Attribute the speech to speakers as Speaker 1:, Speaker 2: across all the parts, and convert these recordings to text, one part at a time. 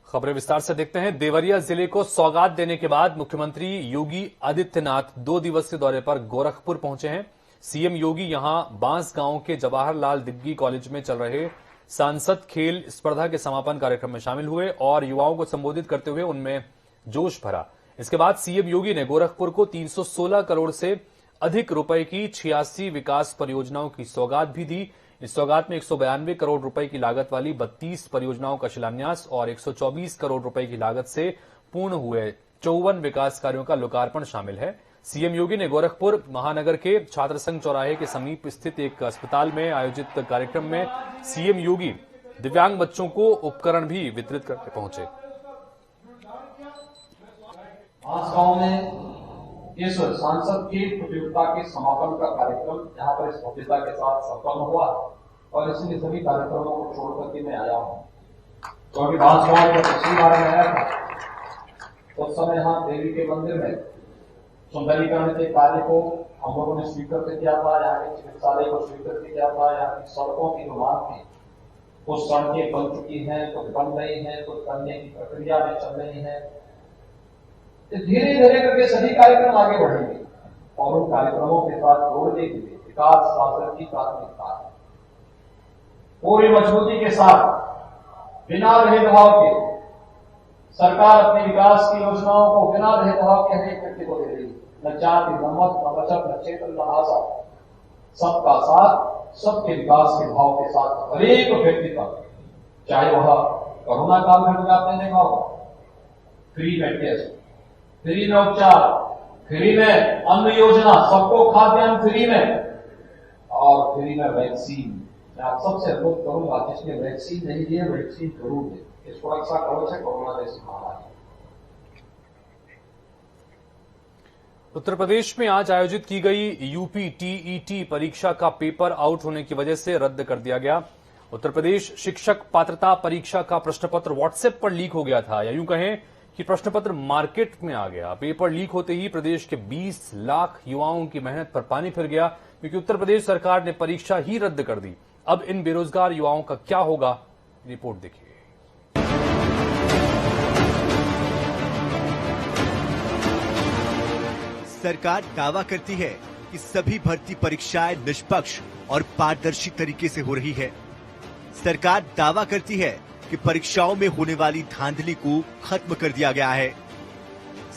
Speaker 1: खबरें विस्तार से देखते हैं। देवरिया जिले को सौगात देने के बाद मुख्यमंत्री योगी आदित्यनाथ 2 दिवसीय दौरे पर गोरखपुर पहुंचे हैं। सीएम योगी यहां बांस गांव के जवाहरलाल दिग्गी कॉलेज में चल रहे सांसद खेल स्पर्धा के समापन कार्यक्रम में शामिल हुए और युवाओं को संबोधित करते हुए उनमें जोश भरा। इसके बाद सीएम योगी ने गोरखपुर को 316 करोड़ से अधिक रुपए की 86 विकास परियोजनाओं की सौगात भी दी। इस सौगात में 192 करोड़ रुपए की लागत वाली 32 परियोजनाओं का शिलान्यास और 124 करोड़ रुपए की लागत से पूर्ण हुए 54 विकास कार्यों का लोकार्पण शामिल है। सीएम योगी ने गोरखपुर महानगर के छात्र संघ चौराहे के समीप स्थित एक अस्पताल में आयोजित कार्यक्रम में सीएम योगी दिव्यांग बच्चों को उपकरण भी वितरित करके पहुंचे।
Speaker 2: गांव में इस सांसद की प्रतियोगिता के समापन का कार्यक्रम यहाँ पर इस भव्यता के साथ संपन्न हुआ और इसलिए सभी कार्यक्रमों को छोड़ करके मैं आया हूँ। तो अभी बांसगांव में पिछली बार में आया था, उस समय यहाँ देवी के मंदिर में सुंदरीकरण के कार्य को हम लोगों ने स्वीकृत किया था। यहाँ के चिकित्सालय को स्वीकृत किया था। यहाँ की सड़कों की जो मांग थी, कुछ सड़कें बन चुकी हैं, कुछ बन रही हैं, कुछ बनने की प्रक्रिया में चल रही है। धीरे धीरे करके सभी कार्यक्रम आगे बढ़ेंगे और उन कार्यक्रमों के साथ जोड़ने के लिए विकास शासन की प्राथमिकता है। पूरी मजबूती के साथ बिना भेदभाव के सरकार अपने विकास की योजनाओं को बिना भेदभाव के हर एक व्यक्ति को दे रही है। न जाति, न मत, न वचन, न क्षेत्र, न भाषा, सबका साथ, सबके विकास के भाव के साथ हर एक व्यक्ति का, चाहे वह कोरोना काल में आपने देखा होगा, फ्री में टेस्ट, फ्री में उपचार, फ्री में अन्न योजना, सबको खाद्यान्न फ्री में और फ्री में वैक्सीन। मैं आप सबसे अनुरोध करूंगा, जिसने वैक्सीन नहीं ली है वैक्सीन जरूर दे। इस सुरक्षा कवच है कोरोना जैसी महामारी।
Speaker 1: उत्तर प्रदेश में आज आयोजित की गई यूपी टीईटी परीक्षा का पेपर आउट होने की वजह से रद्द कर दिया गया। उत्तर प्रदेश शिक्षक पात्रता परीक्षा का प्रश्न पत्र व्हाट्सएप पर लीक हो गया था, या यूं कहें कि प्रश्न पत्र मार्केट में आ गया। पेपर लीक होते ही प्रदेश के 20 लाख युवाओं की मेहनत पर पानी फिर गया, क्योंकि उत्तर प्रदेश सरकार ने परीक्षा ही रद्द कर दी। अब इन बेरोजगार युवाओं का क्या होगा, रिपोर्ट देखिए।
Speaker 3: सरकार दावा करती है कि सभी भर्ती परीक्षाएं निष्पक्ष और पारदर्शी तरीके से हो रही है। सरकार दावा करती है कि परीक्षाओं में होने वाली धांधली को खत्म कर दिया गया है।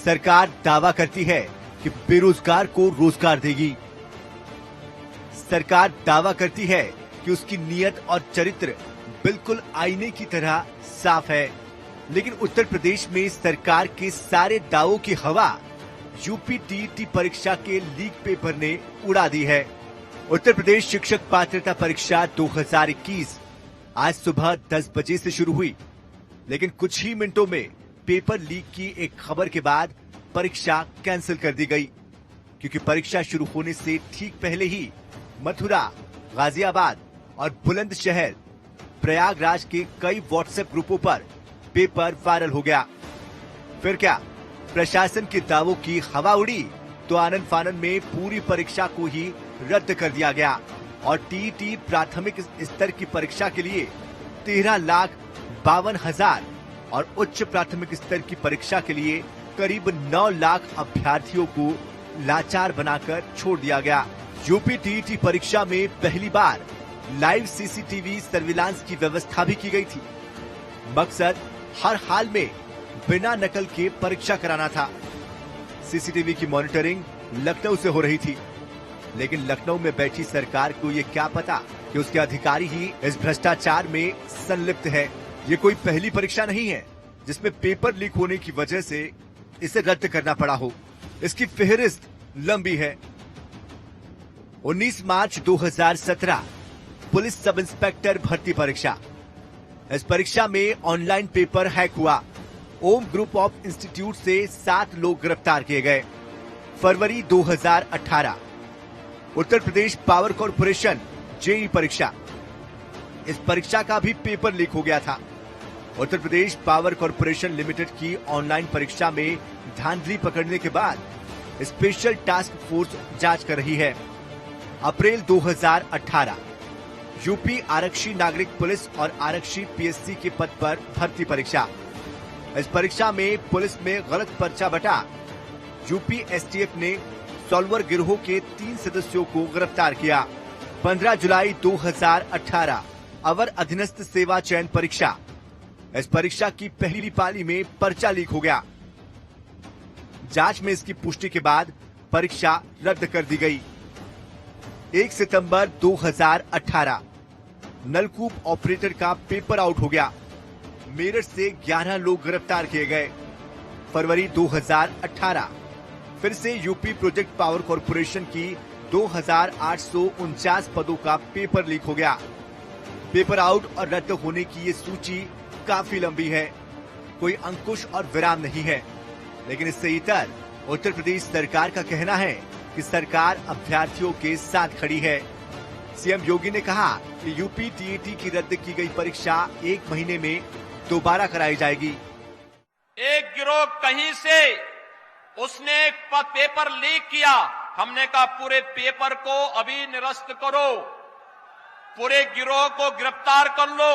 Speaker 3: सरकार दावा करती है कि बेरोजगार को रोजगार देगी। सरकार दावा करती है कि उसकी नीयत और चरित्र बिल्कुल आईने की तरह साफ है। लेकिन उत्तर प्रदेश में सरकार के सारे दावों की हवा यूपी टीईटी परीक्षा के लीक पेपर ने उड़ा दी है। उत्तर प्रदेश शिक्षक पात्रता परीक्षा 2021 आज सुबह 10 बजे से शुरू हुई, लेकिन कुछ ही मिनटों में पेपर लीक की एक खबर के बाद परीक्षा कैंसिल कर दी गई, क्योंकि परीक्षा शुरू होने से ठीक पहले ही मथुरा, गाजियाबाद और बुलंदशहर, प्रयागराज के कई व्हाट्सएप ग्रुपों पर पेपर वायरल हो गया। फिर क्या प्रशासन के दावों की हवा उड़ी तो आनन फानन में पूरी परीक्षा को ही रद्द कर दिया गया और टीईटी प्राथमिक स्तर की परीक्षा के लिए 13,52,000 और उच्च प्राथमिक स्तर की परीक्षा के लिए करीब 9 लाख अभ्यर्थियों को लाचार बनाकर छोड़ दिया गया। यूपी टीईटी परीक्षा में पहली बार लाइव सीसीटीवी सर्विलांस की व्यवस्था भी की गई थी। मकसद हर हाल में बिना नकल के परीक्षा कराना था। सीसीटीवी की मॉनिटरिंग लखनऊ से हो रही थी, लेकिन लखनऊ में बैठी सरकार को ये क्या पता कि उसके अधिकारी ही इस भ्रष्टाचार में संलिप्त है। ये कोई पहली परीक्षा नहीं है जिसमें पेपर लीक होने की वजह से इसे रद्द करना पड़ा हो। इसकी फेहरिस्त लंबी है। 19 मार्च 2017 पुलिस सब इंस्पेक्टर भर्ती परीक्षा। इस परीक्षा में ऑनलाइन पेपर हैक हुआ। ओम ग्रुप ऑफ इंस्टीट्यूट से 7 लोग गिरफ्तार किए गए। फरवरी 2018 Uttar Pradesh power corporation JEE परीक्षा। इस परीक्षा का भी पेपर लीक हो गया था। Uttar Pradesh power corporation limited की ऑनलाइन परीक्षा में धांधली पकड़ने के बाद स्पेशल टास्क फोर्स जांच कर रही है। अप्रैल 2018 यूपी आरक्षी नागरिक पुलिस और आरक्षी पीएससी के पद पर भर्ती परीक्षा। इस परीक्षा में पुलिस में गलत पर्चा बटा। यूपी एसटीएफ ने सॉल्वर गिरोह के 3 सदस्यों को गिरफ्तार किया। 15 जुलाई 2018 अवर अधीनस्थ सेवा चयन परीक्षा। इस परीक्षा की पहली पाली में पर्चा लीक हो गया। जांच में इसकी पुष्टि के बाद परीक्षा रद्द कर दी गई। 1 सितंबर 2018 नलकूप ऑपरेटर का पेपर आउट हो गया। मेरठ से 11 लोग गिरफ्तार किए गए। फरवरी 2018 फिर से यूपी प्रोजेक्ट पावर कॉर्पोरेशन की 2849 पदों का पेपर लीक हो गया। पेपर आउट और रद्द होने की ये सूची काफी लंबी है, कोई अंकुश और विराम नहीं है। लेकिन इससे इतर उत्तर प्रदेश सरकार का कहना है कि सरकार अभ्यर्थियों के साथ खड़ी है। सीएम योगी ने कहा कि यूपी टीईटी की रद्द की गई परीक्षा 1 महीने में दोबारा कराई जाएगी।
Speaker 4: एक गिरोह कहीं से उसने एक पेपर लीक किया, हमने कहा पूरे पेपर को अभी निरस्त करो, पूरे गिरोह को गिरफ्तार कर लो,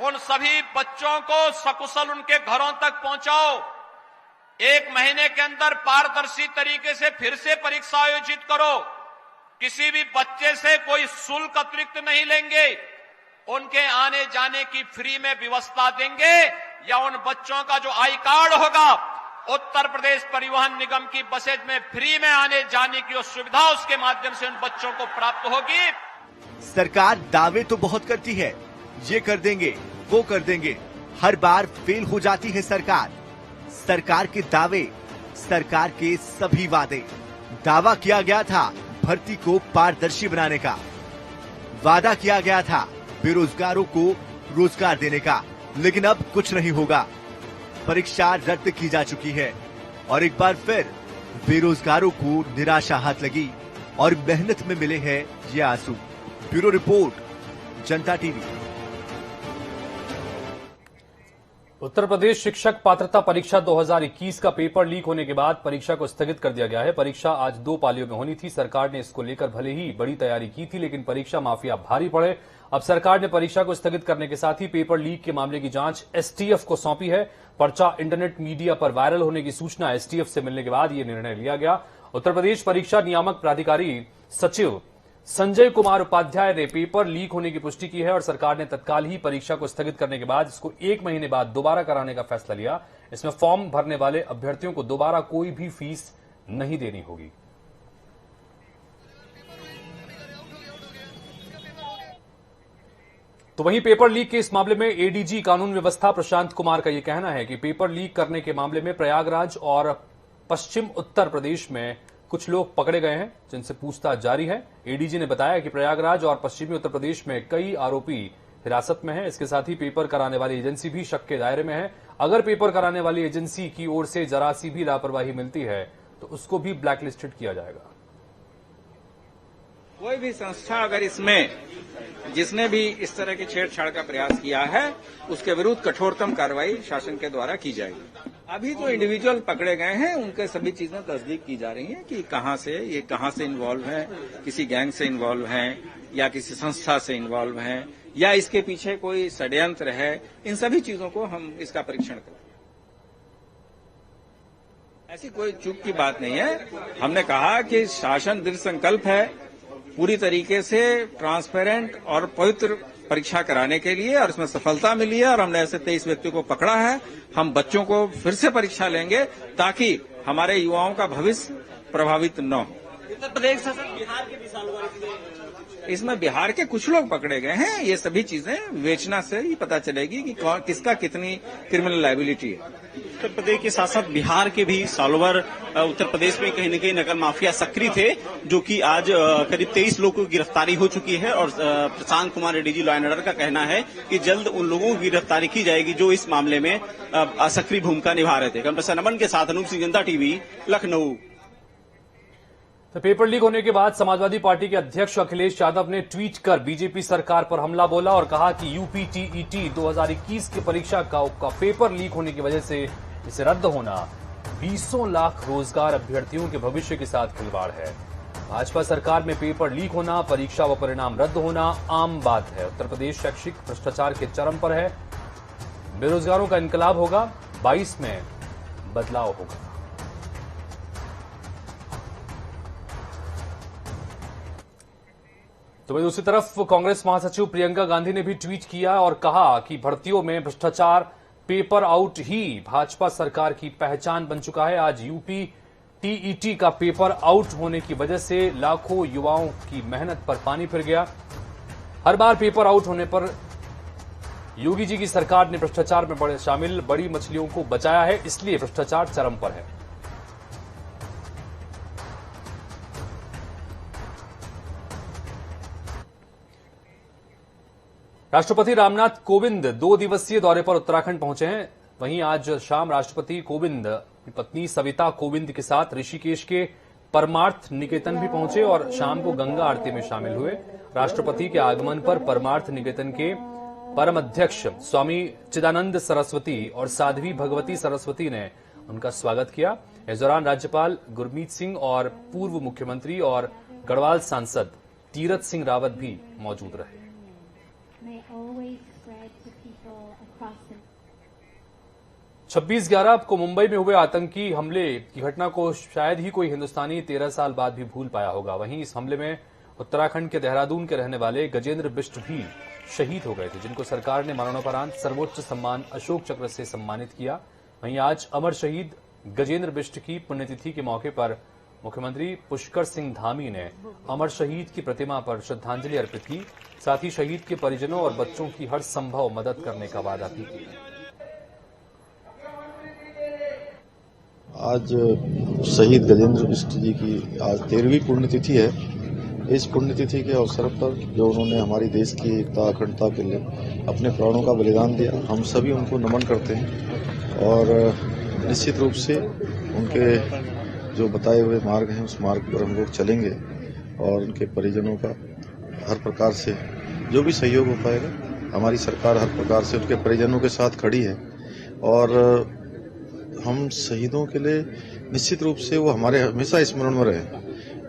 Speaker 4: उन सभी बच्चों को सकुशल उनके घरों तक पहुंचाओ। 1 महीने के अंदर पारदर्शी तरीके से फिर से परीक्षा आयोजित करो। किसी भी बच्चे से कोई शुल्क अतिरिक्त नहीं लेंगे, उनके आने जाने की फ्री में व्यवस्था देंगे, या उन बच्चों का जो आई कार्ड होगा उत्तर प्रदेश परिवहन निगम की बसेज में फ्री में आने जाने की सुविधा उसके माध्यम से उन बच्चों को प्राप्त होगी।
Speaker 3: सरकार दावे तो बहुत करती है, ये कर देंगे वो कर देंगे, हर बार फेल हो जाती है सरकार। सरकार के दावे, सरकार के सभी वादे। दावा किया गया था भर्ती को पारदर्शी बनाने का, वादा किया गया था बेरोजगारों को रोजगार देने का, लेकिन अब कुछ नहीं होगा। परीक्षा रद्द की जा चुकी है और एक बार फिर बेरोजगारों को निराशा हाथ लगी और मेहनत में मिले हैं ये आंसू। ब्यूरो रिपोर्ट, जनता टीवी।
Speaker 1: उत्तर प्रदेश शिक्षक पात्रता परीक्षा 2021 का पेपर लीक होने के बाद परीक्षा को स्थगित कर दिया गया है। परीक्षा आज 2 पालियों में होनी थी। सरकार ने इसको लेकर भले ही बड़ी तैयारी की थी, लेकिन परीक्षा माफिया भारी पड़े। अब सरकार ने परीक्षा को स्थगित करने के साथ ही पेपर लीक के मामले की जांच एसटीएफ को सौंपी है। पर्चा इंटरनेट मीडिया पर वायरल होने की सूचना एसटीएफ से मिलने के बाद यह निर्णय लिया गया। उत्तर प्रदेश परीक्षा नियामक प्राधिकारी सचिव संजय कुमार उपाध्याय ने पेपर लीक होने की पुष्टि की है और सरकार ने तत्काल ही परीक्षा को स्थगित करने के बाद इसको 1 महीने बाद दोबारा कराने का फैसला लिया। इसमें फॉर्म भरने वाले अभ्यर्थियों को दोबारा कोई भी फीस नहीं देनी होगी। तो वहीं पेपर लीक के इस मामले में एडीजी कानून व्यवस्था प्रशांत कुमार का यह कहना है कि पेपर लीक करने के मामले में प्रयागराज और पश्चिम उत्तर प्रदेश में कुछ लोग पकड़े गए हैं, जिनसे पूछताछ जारी है। एडीजी ने बताया कि प्रयागराज और पश्चिमी उत्तर प्रदेश में कई आरोपी हिरासत में हैं। इसके साथ ही पेपर कराने वाली एजेंसी भी शक के दायरे में है। अगर पेपर कराने वाली एजेंसी की ओर से जरा सी भी लापरवाही मिलती है तो उसको भी ब्लैकलिस्टेड किया जाएगा।
Speaker 5: कोई भी संस्था अगर इसमें जिसने भी इस तरह की छेड़छाड़ का प्रयास किया है उसके विरुद्ध कठोरतम कार्रवाई शासन के द्वारा की जाएगी। अभी जो इंडिविजुअल पकड़े गए हैं उनके सभी चीजें तस्दीक की जा रही हैं कि कहां से इन्वॉल्व हैं, किसी गैंग से इन्वॉल्व हैं या किसी संस्था से इन्वॉल्व हैं या इसके पीछे कोई षड्यंत्र है। इन सभी चीजों को हम इसका परीक्षण करें। ऐसी कोई चूक की बात नहीं है। हमने कहा कि शासन दृढ़ संकल्प है पूरी तरीके से ट्रांसपेरेंट और पवित्र परीक्षा कराने के लिए, और इसमें सफलता मिली है और हमने ऐसे 23 व्यक्तियों को पकड़ा है। हम बच्चों को फिर से परीक्षा लेंगे ताकि हमारे युवाओं का भविष्य प्रभावित न हो।
Speaker 6: उत्तर प्रदेश शासन बिहार के विशाल
Speaker 5: इसमें बिहार के कुछ लोग पकड़े गए हैं। ये सभी चीजें विवेचना से ही पता चलेगी कि किसका कितनी क्रिमिनल लायबिलिटी है।
Speaker 6: उत्तर प्रदेश के साथ साथ बिहार के भी सॉल्वर उत्तर प्रदेश में कहीं न कहीं नकल माफिया सक्रिय थे, जो कि आज करीब 23 लोगों की गिरफ्तारी हो चुकी है। और Prashant Kumar ADG law and order का कहना है कि जल्द उन लोगों की गिरफ्तारी की जाएगी जो इस मामले में सक्रिय भूमिका निभा रहे थे। कैमरा नमन के साथ अनूप सिंह, जनता टीवी, लखनऊ।
Speaker 1: तो पेपर लीक होने के बाद समाजवादी पार्टी के अध्यक्ष अखिलेश यादव ने ट्वीट कर बीजेपी सरकार पर हमला बोला और कहा कि यूपी टीईटी 2021 की परीक्षा का पेपर लीक होने की वजह से इसे रद्द होना 20 लाख रोजगार अभ्यर्थियों के भविष्य के साथ खिलवाड़ है। भाजपा सरकार में पेपर लीक होना, परीक्षा व परिणाम रद्द होना आम बात है। उत्तर प्रदेश शैक्षिक भ्रष्टाचार के चरम पर है। बेरोजगारों का इनकलाब होगा, 22 में बदलाव होगा। तो वहीं दूसरी तरफ कांग्रेस महासचिव प्रियंका गांधी ने भी ट्वीट किया और कहा कि भर्तियों में भ्रष्टाचार, पेपर आउट ही भाजपा सरकार की पहचान बन चुका है। आज यूपी टीईटी का पेपर आउट होने की वजह से लाखों युवाओं की मेहनत पर पानी फिर गया। हर बार पेपर आउट होने पर योगी जी की सरकार ने भ्रष्टाचार में शामिल बड़ी मछलियों को बचाया है, इसलिए भ्रष्टाचार चरम पर है। राष्ट्रपति रामनाथ कोविंद 2 दिवसीय दौरे पर उत्तराखंड पहुंचे हैं। वहीं आज शाम राष्ट्रपति कोविंद अपनी पत्नी सविता कोविंद के साथ ऋषिकेश के परमार्थ निकेतन भी पहुंचे और शाम को गंगा आरती में शामिल हुए। राष्ट्रपति के आगमन पर परमार्थ निकेतन के परम अध्यक्ष स्वामी चिदानंद सरस्वती और साध्वी भगवती सरस्वती ने उनका स्वागत किया। इस दौरान राज्यपाल गुरमीत सिंह और पूर्व मुख्यमंत्री और गढ़वाल सांसद तीरथ सिंह रावत भी मौजूद रहे। 26/11 को मुंबई में हुए आतंकी हमले की घटना को शायद ही कोई हिंदुस्तानी 13 साल बाद भी भूल पाया होगा। वहीं इस हमले में उत्तराखंड के देहरादून के रहने वाले गजेंद्र बिष्ट भी शहीद हो गए थे, जिनको सरकार ने मरणोपरांत सर्वोच्च सम्मान अशोक चक्र से सम्मानित किया। वहीं आज अमर शहीद गजेंद्र बिष्ट की पुण्यतिथि के मौके पर मुख्यमंत्री पुष्कर सिंह धामी ने अमर शहीद की प्रतिमा पर श्रद्धांजलि अर्पित की। साथ ही शहीद के परिजनों और बच्चों की हर संभव मदद करने का वादा भी किया।
Speaker 7: आज शहीद गजेंद्र बिष्ट जी की आज 13वीं पुण्यतिथि है। इस पुण्यतिथि के अवसर पर जो उन्होंने हमारी देश की एकता अखंडता के लिए अपने प्राणों का बलिदान दिया, हम सभी उनको नमन करते हैं और निश्चित रूप से उनके जो बताए हुए मार्ग हैं उस मार्ग पर हम लोग चलेंगे और उनके परिजनों का हर प्रकार से जो भी सहयोग हो पाएगा, हमारी सरकार हर प्रकार से उनके परिजनों के साथ खड़ी है और हम शहीदों के लिए निश्चित रूप से वो हमारे हमेशा स्मरण में रहे।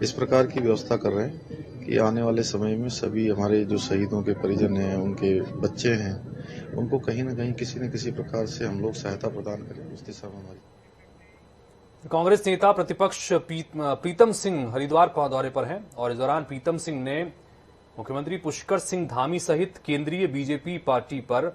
Speaker 7: इस प्रकार की व्यवस्था कर रहे हैं कि आने वाले समय में सभी हमारे जो शहीदों के परिजन हैं, उनके बच्चे हैं, उनको कहीं न कहीं किसी न किसी प्रकार से हम लोग सहायता प्रदान करें, उस दिशा में हमारी।
Speaker 1: कांग्रेस नेता प्रतिपक्ष प्रीतम सिंह हरिद्वार दौरे पर हैं और इस दौरान प्रीतम सिंह ने मुख्यमंत्री पुष्कर सिंह धामी सहित केंद्रीय बीजेपी पार्टी पर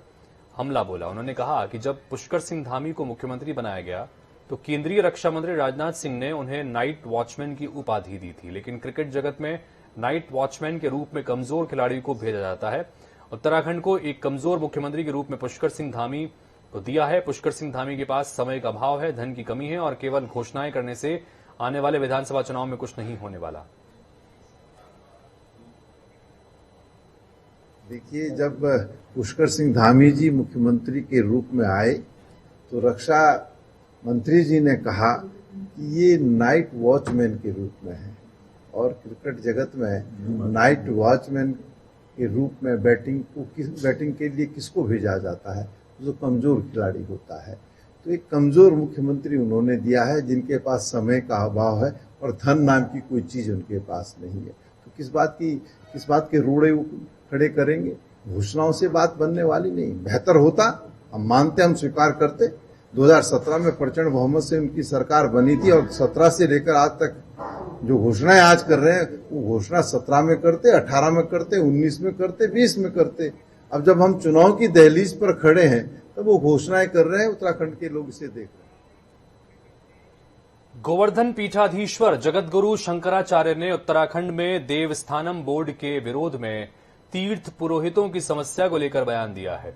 Speaker 1: हमला बोला। उन्होंने कहा कि जब पुष्कर सिंह धामी को मुख्यमंत्री बनाया गया तो केंद्रीय रक्षा मंत्री राजनाथ सिंह ने उन्हें नाइट वॉचमैन की उपाधि दी थी, लेकिन क्रिकेट जगत में नाइट वॉचमैन के रूप में कमजोर खिलाड़ी को भेजा जाता है। उत्तराखंड को एक कमजोर मुख्यमंत्री के रूप में पुष्कर सिंह धामी को दिया है। पुष्कर सिंह धामी के पास समय का अभाव है, धन की कमी है और केवल घोषणाएं करने से आने वाले विधानसभा चुनाव में कुछ नहीं होने वाला।
Speaker 8: देखिए, जब पुष्कर सिंह धामी जी मुख्यमंत्री के रूप में आए तो रक्षा मंत्री जी ने कहा कि ये नाइट वॉचमैन के रूप में है और क्रिकेट जगत में नाइट वॉचमैन के रूप में बैटिंग के लिए किसको भेजा जाता है? जो कमजोर खिलाड़ी होता है। तो एक कमजोर मुख्यमंत्री उन्होंने दिया है जिनके पास समय का अभाव है और धन नाम की कोई चीज उनके पास नहीं है। तो किस बात के रोड़े खड़े करेंगे? घोषणाओं से बात बनने वाली नहीं। बेहतर होता, हम मानते, हम स्वीकार करते, 2017 में प्रचंड बहुमत से उनकी सरकार बनी थी और 17 से लेकर आज तक जो घोषणाएं आज कर रहे हैं वो घोषणा 17 में करते, 18 में करते, 19 में करते, 20 में करते। अब जब हम चुनाव की दहलीज पर खड़े हैं तब वो घोषणाएं कर रहे हैं, उत्तराखंड के लोग इसे देख रहे हैं।
Speaker 1: गोवर्धन पीठाधीश्वर जगतगुरु शंकराचार्य ने उत्तराखंड में देवस्थानम बोर्ड के विरोध में तीर्थ पुरोहितों की समस्या को लेकर बयान दिया है।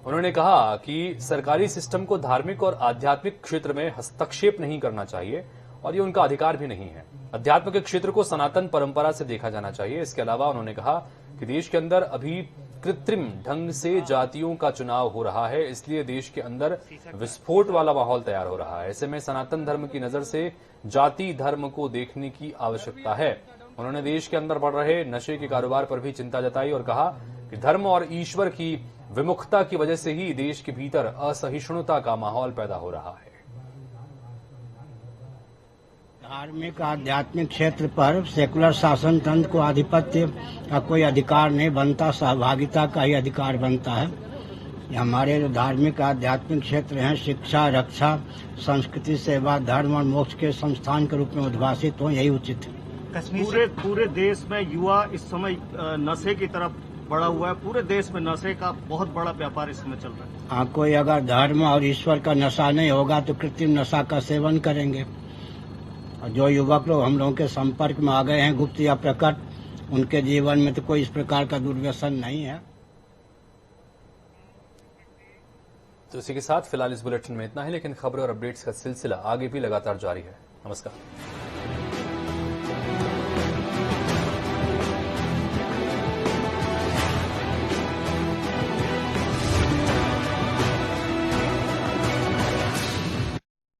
Speaker 1: उन्होंने कहा कि सरकारी सिस्टम को धार्मिक और आध्यात्मिक क्षेत्र में हस्तक्षेप नहीं करना चाहिए और ये उनका अधिकार भी नहीं है। अध्यात्म के क्षेत्र को सनातन परंपरा से देखा जाना चाहिए। इसके अलावा उन्होंने कहा कि देश के अंदर अभी कृत्रिम ढंग से जातियों का चुनाव हो रहा है, इसलिए देश के अंदर विस्फोट वाला माहौल तैयार हो रहा है। ऐसे में सनातन धर्म की नजर से जाति धर्म को देखने की आवश्यकता है। उन्होंने देश के अंदर बढ़ रहे नशे के कारोबार पर भी चिंता जताई और कहा कि धर्म और ईश्वर की विमुखता की वजह से ही देश के भीतर असहिष्णुता का माहौल पैदा हो रहा है।
Speaker 9: धार्मिक आध्यात्मिक क्षेत्र पर सेकुलर शासन तंत्र को आधिपत्य का कोई अधिकार नहीं बनता, सहभागिता का ही अधिकार बनता है। ये हमारे जो धार्मिक आध्यात्मिक क्षेत्र हैं, शिक्षा, रक्षा, संस्कृति, सेवा, धर्म और मोक्ष के संस्थान के रूप में उद्भासित हो, यही उचित है।
Speaker 10: पूरे देश में युवा इस समय नशे की तरफ बढ़ा हुआ है। पूरे देश में नशे का बहुत बड़ा व्यापार इस समय चल रहा है।
Speaker 9: हाँ, कोई अगर धर्म और ईश्वर का नशा नहीं होगा तो कृत्रिम नशा का सेवन करेंगे। और जो युवक लोग हम लोगों के संपर्क में आ गए हैं, गुप्त या प्रकट, उनके जीवन में तो कोई इस प्रकार का दुर्व्यसन नहीं है।
Speaker 1: तो इसी के साथ फिलहाल इस बुलेटिन में इतना ही, लेकिन खबरों और अपडेट्स का सिलसिला आगे भी लगातार जारी है। नमस्कार।